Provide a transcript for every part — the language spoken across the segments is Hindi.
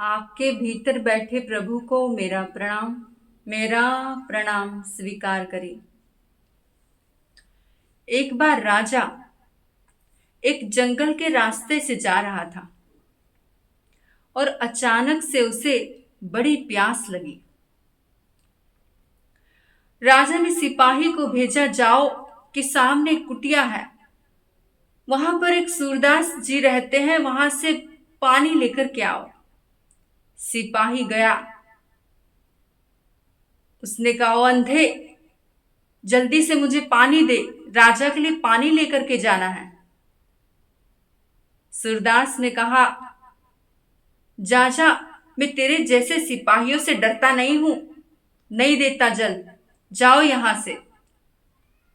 आपके भीतर बैठे प्रभु को मेरा प्रणाम स्वीकार करें। एक बार राजा एक जंगल के रास्ते से जा रहा था और अचानक से उसे बड़ी प्यास लगी। राजा ने सिपाही को भेजा, जाओ कि सामने कुटिया है, वहां पर एक सूरदास जी रहते हैं, वहां से पानी लेकर के आओ। सिपाही गया। उसने कहा, ओ अंधे, जल्दी से मुझे पानी दे, राजा के लिए पानी लेकर के जाना है। सूरदास ने कहा, जा जा, मैं तेरे जैसे सिपाहियों से डरता नहीं हूं, नहीं देता जल, जाओ यहां से।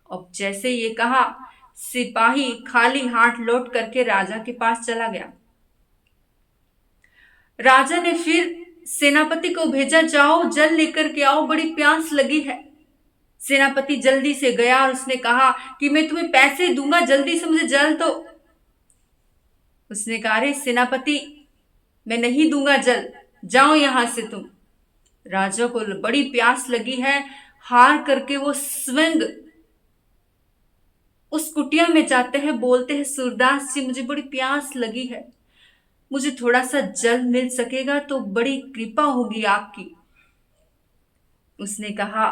अब जैसे ये कहा, सिपाही खाली हाथ लौट करके राजा के पास चला गया। राजा ने फिर सेनापति को भेजा, जाओ जल लेकर के आओ, बड़ी प्यास लगी है। सेनापति जल्दी से गया और उसने कहा कि मैं तुम्हें पैसे दूंगा, जल्दी से मुझे जल दो। उसने कहा, अरे सेनापति, मैं नहीं दूंगा जल, जाओ यहां से तुम। राजा को बड़ी प्यास लगी है, हार करके वो स्वयं उस कुटिया में जाते हैं, बोलते हैं, सूरदास जी, मुझे बड़ी प्यास लगी है, मुझे थोड़ा सा जल मिल सकेगा तो बड़ी कृपा होगी आपकी। उसने कहा,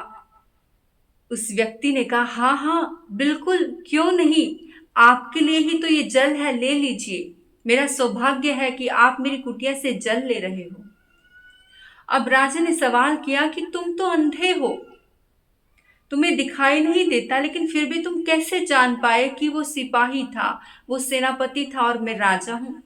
उस व्यक्ति ने कहा, हाँ हाँ बिल्कुल, क्यों नहीं, आपके लिए ही तो ये जल है, ले लीजिए, मेरा सौभाग्य है कि आप मेरी कुटिया से जल ले रहे हो। अब राजा ने सवाल किया कि तुम तो अंधे हो, तुम्हें दिखाई नहीं देता, लेकिन फिर भी तुम कैसे जान पाए कि वो सिपाही था, वो सेनापति था और मैं राजा हूं।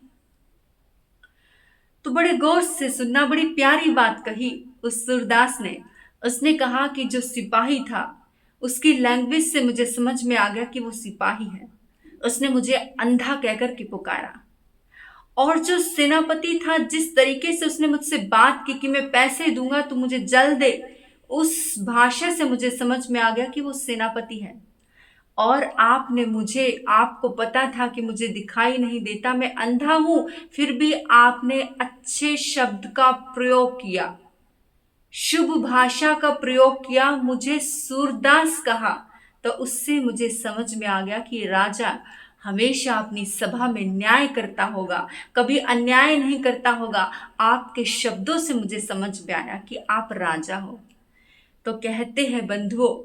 तो बड़े गौर से सुनना, बड़ी प्यारी बात कही उस सूरदास ने। उसने कहा कि जो सिपाही था, उसकी लैंग्वेज से मुझे समझ में आ गया कि वो सिपाही है। उसने मुझे अंधा कहकर के पुकारा। और जो सेनापति था, जिस तरीके से उसने मुझसे बात की कि मैं पैसे दूंगा तो मुझे जल दे, उस भाषा से मुझे समझ में आ गया कि वो सेनापति है। और आपने मुझे, आपको पता था कि मुझे दिखाई नहीं देता, मैं अंधा हूं, फिर भी आपने अच्छे शब्द का प्रयोग किया, शुभ भाषा का प्रयोग किया, मुझे सूरदास कहा। तो उससे मुझे समझ में आ गया कि राजा हमेशा अपनी सभा में न्याय करता होगा, कभी अन्याय नहीं करता होगा। आपके शब्दों से मुझे समझ में आया कि आप राजा हो। तो कहते हैं बंधुओं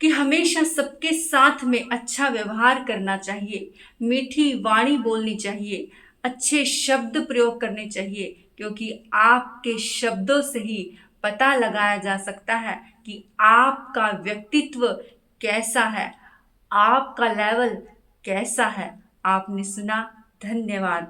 कि हमेशा सबके साथ में अच्छा व्यवहार करना चाहिए, मीठी वाणी बोलनी चाहिए, अच्छे शब्द प्रयोग करने चाहिए, क्योंकि आपके शब्दों से ही पता लगाया जा सकता है कि आपका व्यक्तित्व कैसा है, आपका लेवल कैसा है। आपने सुना, धन्यवाद।